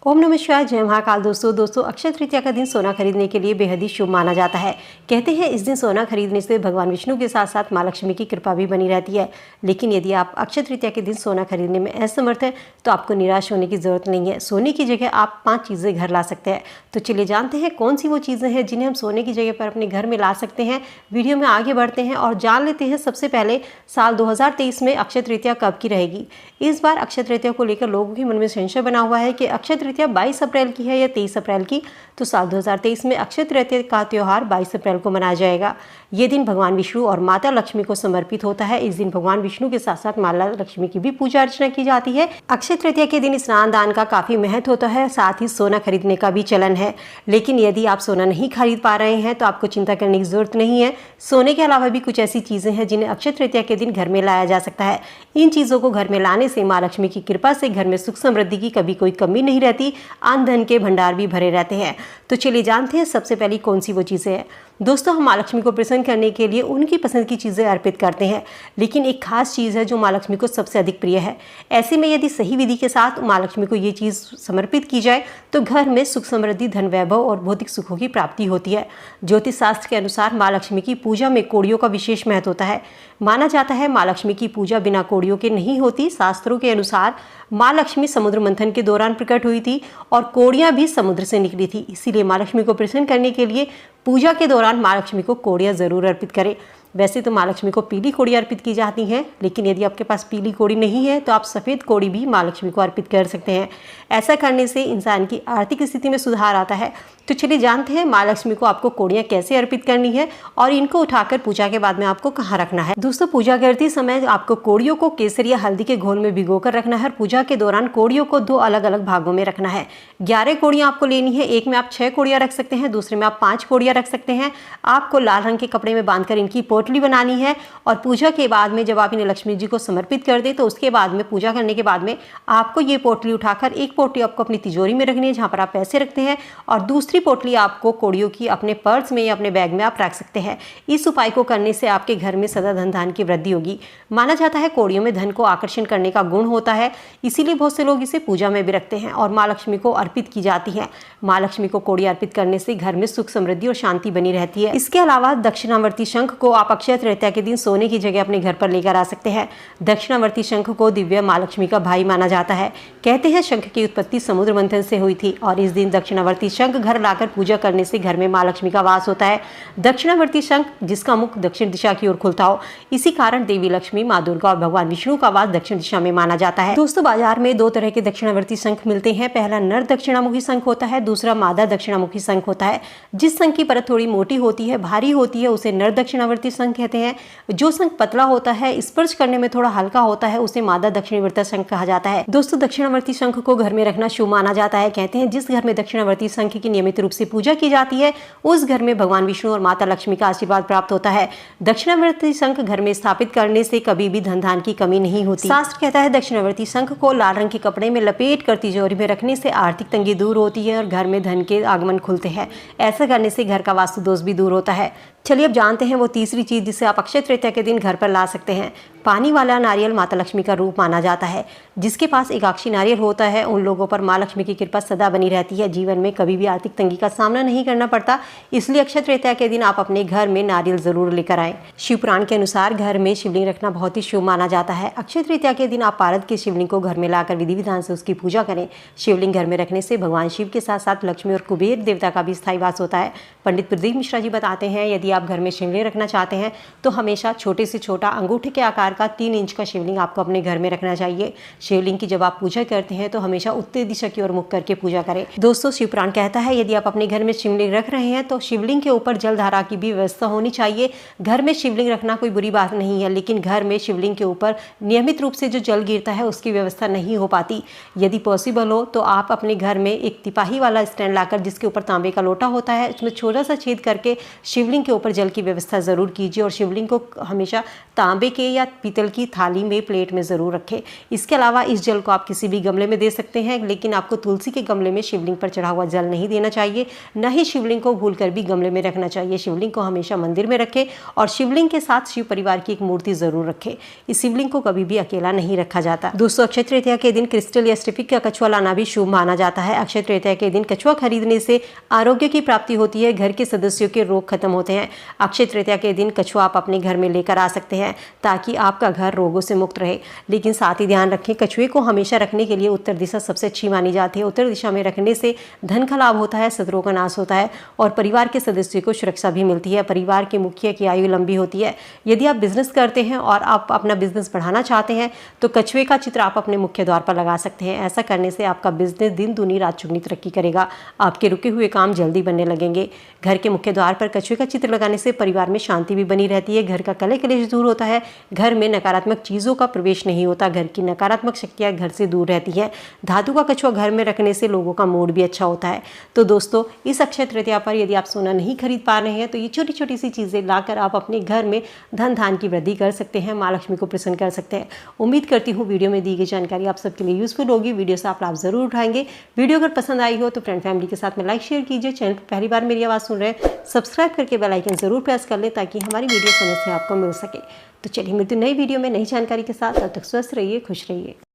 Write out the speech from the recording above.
ओम नमः शिवाय, जय महाकाल। दोस्तों अक्षय तृतीया का दिन सोना खरीदने के लिए बेहद ही शुभ माना जाता है। कहते हैं इस दिन सोना खरीदने से भगवान विष्णु के साथ साथ माँ लक्ष्मी की कृपा भी बनी रहती है। लेकिन यदि आप अक्षय तृतीया के दिन सोना खरीदने में असमर्थ हैं तो आपको निराश होने की जरूरत नहीं है। सोने की जगह आप 5 चीज़ें घर ला सकते हैं। तो चलिए जानते हैं कौन सी वो चीज़ें हैं जिन्हें हम सोने की जगह पर अपने घर में ला सकते हैं। वीडियो में आगे बढ़ते हैं और जान लेते हैं सबसे पहले साल 2023 में अक्षय तृतीया कब की रहेगी। इस बार अक्षय तृतीया को लेकर लोगों के मन में संशय बना हुआ है कि अक्षय तृतीया 22 अप्रैल की है या 23 अप्रैल की। तो साल 2023 में अक्षय तृतीया का त्यौहार 22 अप्रैल को मनाया जाएगा। ये दिन भगवान विष्णु और माता लक्ष्मी को समर्पित होता है। इस दिन भगवान विष्णु के साथ साथ माता लक्ष्मी की भी पूजा अर्चना की जाती है। अक्षय तृतीया के दिन स्नान दान का काफी महत्व होता है, साथ ही सोना खरीदने का भी चलन है। लेकिन यदि आप सोना नहीं खरीद पा रहे हैं तो आपको चिंता करने की जरूरत नहीं है। सोने के अलावा भी कुछ ऐसी चीजें हैं जिन्हें अक्षय तृतीया के दिन घर में लाया जा सकता है। इन चीजों को घर में लाने से माँ लक्ष्मी की कृपा से घर में सुख समृद्धि की कभी कोई कमी नहीं रहती, अन्न धन के भंडार भी भरे रहते हैं। तो चलिए जानते हैं सबसे पहले कौन सी वो चीजें हैं। दोस्तों, हम माँ लक्ष्मी को प्रसन्न करने के लिए उनकी पसंद की चीज़ें अर्पित करते हैं, लेकिन एक खास चीज़ है जो माँ लक्ष्मी को सबसे अधिक प्रिय है। ऐसे में यदि सही विधि के साथ माँ लक्ष्मी को ये चीज़ समर्पित की जाए तो घर में सुख समृद्धि, धन वैभव और भौतिक सुखों की प्राप्ति होती है। ज्योतिष शास्त्र के अनुसार माँ लक्ष्मी की पूजा में कोड़ियों का विशेष महत्व होता है। माना जाता है माँ लक्ष्मी की पूजा बिना कोड़ियों के नहीं होती। शास्त्रों के अनुसार माँ लक्ष्मी समुद्र मंथन के दौरान प्रकट हुई थी और कोड़ियाँ भी समुद्र से निकली थी। इसीलिए माँ लक्ष्मी को प्रसन्न करने के लिए पूजा के दौरान माँ लक्ष्मी को कोड़ियाँ जरूर अर्पित करें। वैसे तो माँ लक्ष्मी को पीली कोड़ी अर्पित की जाती हैं, लेकिन यदि आपके पास पीली कोड़ी नहीं है तो आप सफ़ेद कोड़ी भी माँ लक्ष्मी को अर्पित कर सकते हैं। ऐसा करने से इंसान की आर्थिक स्थिति में सुधार आता है। तो चलिए जानते हैं माँ लक्ष्मी को आपको कोड़ियाँ कैसे अर्पित करनी है और इनको उठाकर पूजा के बाद में आपको कहाँ रखना है। दोस्तों, पूजा करते समय आपको कोड़ियों को केसर या हल्दी के घोल में भिगोकर रखना है। पूजा के दौरान कोड़ियों को 2 अलग अलग भागों में रखना है। 11 कोड़ियाँ आपको लेनी है। एक में आप 6 कोड़ियाँ रख सकते हैं, दूसरे में आप 5 कोड़ियाँ रख सकते हैं। आपको लाल रंग के कपड़े में बांधकर इनकी पोटली बनानी है और पूजा के बाद में जब आप इन्हें लक्ष्मी जी को समर्पित कर दें तो उसके बाद में पूजा करने के बाद में आपको ये पोटली उठाकर एक पोटली आपको अपनी तिजोरी में रखनी है जहाँ पर आप पैसे रखते हैं, और दूसरी पोटली आपको कोड़ियों की अपने पर्स में या अपने बैग में आप रख सकते हैं। इस उपाय को करने से आपके घर में सदा धन धान की वृद्धि होगी। माना जाता है कोड़ियों में धन को आकर्षण करने का गुण होता है, इसीलिए बहुत से लोग इसे पूजा में भी रखते हैं और माँ लक्ष्मी को अर्पित की जाती है। माँ लक्ष्मी को कोड़ी अर्पित करने से घर में सुख समृद्धि और शांति बनी रहती है। इसके अलावा दक्षिणावर्ती शंख को आप अक्षय तृतीया के दिन सोने की जगह अपने घर पर लेकर आ सकते हैं। दक्षिणावर्ती शंख को दिव्य माँ लक्ष्मी का भाई माना जाता है। कहते हैं शंख की उत्पत्ति समुद्र मंथन से हुई थी और इस दिन दक्षिणावर्ती शंख घर लाकर पूजा करने से घर में माँ लक्ष्मी का वास होता है। दक्षिणावर्ती शंख जिसका मुख दक्षिण दिशा की ओर खुलता हो, इसी कारण देवी लक्ष्मी, माँ दुर्गा और भगवान विष्णु का वास दक्षिण दिशा में माना जाता है। दोस्तों, बाजार में 2 तरह के दक्षिणावर्ती शंख मिलते हैं। पहला नर दक्षिणामुखी शंख होता है, दूसरा मादा दक्षिणामुखी शंख होता है। जिस शंख की परत थोड़ी मोटी होती है, भारी होती है, उसे नर दक्षिणावर्ती शंख कहते हैं। जो शंख पतला होता है, स्पर्श करने में थोड़ा हल्का होता है, उसे मादा दक्षिणावर्ती शंख कहा जाता है। दोस्तों, दक्षिणावर्ती शंख को घर में रखना शुभ माना जाता है। कहते हैं जिस घर में दक्षिणावर्ती शंख की नियमित रूप से पूजा की जाती है उस घर में भगवान विष्णु और माता लक्ष्मी का आशीर्वाद प्राप्त होता है। दक्षिणावर्ती शंख घर में स्थापित करने से कभी भी धन धान की कमी नहीं होती। शास्त्र कहता है दक्षिणावर्ती शंख को लाल रंग के कपड़े में लपेट कर तिजोरी में रखने से आर्थिक तंगी दूर होती है और घर में धन के आगमन खुलते हैं। ऐसा करने से घर का वास्तु दोष भी दूर होता है। चलिए अब जानते हैं वो तीसरी चीज जिसे आप अक्षय तृतीया के दिन घर पर ला सकते हैं। पानी वाला नारियल माता लक्ष्मी का रूप माना जाता है। जिसके पास एकाक्षी नारियल होता है उन लोगों पर माँ लक्ष्मी की कृपा सदा बनी रहती है। जीवन में कभी भी आर्थिक तंगी का सामना नहीं करना पड़ता। इसलिए अक्षय तृतीया के दिन आप अपने घर में नारियल जरूर लेकर आएं। शिव पुराण के अनुसार घर में शिवलिंग रखना बहुत ही शुभ माना जाता है। अक्षय तृतीया के दिन आप पारद के शिवलिंग को घर में लाकर विधि विधान से उसकी पूजा करें। शिवलिंग घर में रखने से भगवान शिव के साथ साथ लक्ष्मी और कुबेर देवता का भी स्थायी वास होता है। पंडित प्रदीप मिश्रा जी बताते हैं यदि आप घर में शिवलिंग रखना चाहते हैं तो हमेशा छोटे से छोटा अंगूठे के आकार का 3 इंच का शिवलिंग आपको अपने घर में रखना चाहिए। शिवलिंग की जब आप पूजा करते हैं तो हमेशा उत्तर दिशा की ओर मुख करके पूजा करें। दोस्तों, शिव पुराण कहता है यदि आप अपने घर में शिवलिंग रख रहे हैं तो शिवलिंग के ऊपर जलधारा की भी व्यवस्था होनी चाहिए। घर में शिवलिंग रखना कोई बुरी बात नहीं है, लेकिन घर में शिवलिंग के ऊपर नियमित रूप से जो जल गिरता है उसकी व्यवस्था नहीं हो पाती। यदि पॉसिबल हो तो आप अपने घर में एक तिपाही वाला स्टैंड लाकर जिसके ऊपर तांबे का लोटा होता है उसमें छोटा सा छेद करके शिवलिंग के ऊपर जल की व्यवस्था जरूर कीजिए और शिवलिंग को हमेशा तांबे के या पीतल की थाली में, प्लेट में ज़रूर रखें। इसके अलावा इस जल को आप किसी भी गमले में दे सकते हैं, लेकिन आपको तुलसी के गमले में शिवलिंग पर चढ़ा हुआ जल नहीं देना चाहिए। न ही शिवलिंग को भूलकर भी गमले में रखना चाहिए। शिवलिंग को हमेशा मंदिर में रखें और शिवलिंग के साथ शिव परिवार की एक मूर्ति ज़रूर रखें। इस शिवलिंग को कभी भी अकेला नहीं रखा जाता। दोस्तों, अक्षय तृतीया के दिन क्रिस्टल या स्टिफिक का कछुआ लाना भी शुभ माना जाता है। अक्षय तृतीया के दिन कछुआ खरीदने से आरोग्य की प्राप्ति होती है, घर के सदस्यों के रोग खत्म होते हैं। अक्षय तृतीया के दिन कछुआ आप अपने घर में लेकर आ सकते हैं ताकि आपका घर रोगों से मुक्त रहे। लेकिन साथ ही ध्यान रखें, कछुए को हमेशा रखने के लिए उत्तर दिशा सबसे अच्छी मानी जाती है। उत्तर दिशा में रखने से धन का लाभ होता है, शत्रुओं का नाश होता है और परिवार के सदस्यों को सुरक्षा भी मिलती है। परिवार के मुखिया की आयु लंबी होती है। यदि आप बिजनेस करते हैं और आप अपना बिजनेस बढ़ाना चाहते हैं तो कछुए का चित्र आप अपने मुख्य द्वार पर लगा सकते हैं। ऐसा करने से आपका बिजनेस दिन दूनी रात चुगनी तरक्की करेगा। आपके रुके हुए काम जल्दी बनने लगेंगे। घर के मुख्य द्वार पर कछुए का चित्र लगाने से परिवार में शांति भी बनी रहती है, घर का कलह कलेश दूर होता है, घर में नकारात्मक चीज़ों का प्रवेश नहीं होता, घर की नकारात्मक शक्तियाँ घर से दूर रहती हैं। धातु का कछुआ घर में रखने से लोगों का मूड भी अच्छा होता है। तो दोस्तों, इस अक्षय तृतीया पर यदि आप सोना नहीं खरीद पा रहे हैं तो ये छोटी छोटी सी चीज़ें लाकर आप अपने घर में धन धान की वृद्धि कर सकते हैं, माँ लक्ष्मी को प्रसन्न कर सकते हैं। उम्मीद करती हूँ वीडियो में दी गई जानकारी आप सबके लिए यूजफुल होगी। वीडियो से आप लाभ जरूर उठाएंगे। वीडियो अगर पसंद आई हो तो फ्रेंड फैमिली के साथ में लाइक शेयर कीजिए। चैनल पर पहली बार मेरी आवाज़ सुन रहे हैं, सब्सक्राइब करके बेल आइकन जरूर प्रेस कर लें ताकि हमारी वीडियो समय से आपको मिल सके। तो चलिए मिलते हैं नई वीडियो में नई जानकारी के साथ। तब तक स्वस्थ रहिए, खुश रहिए।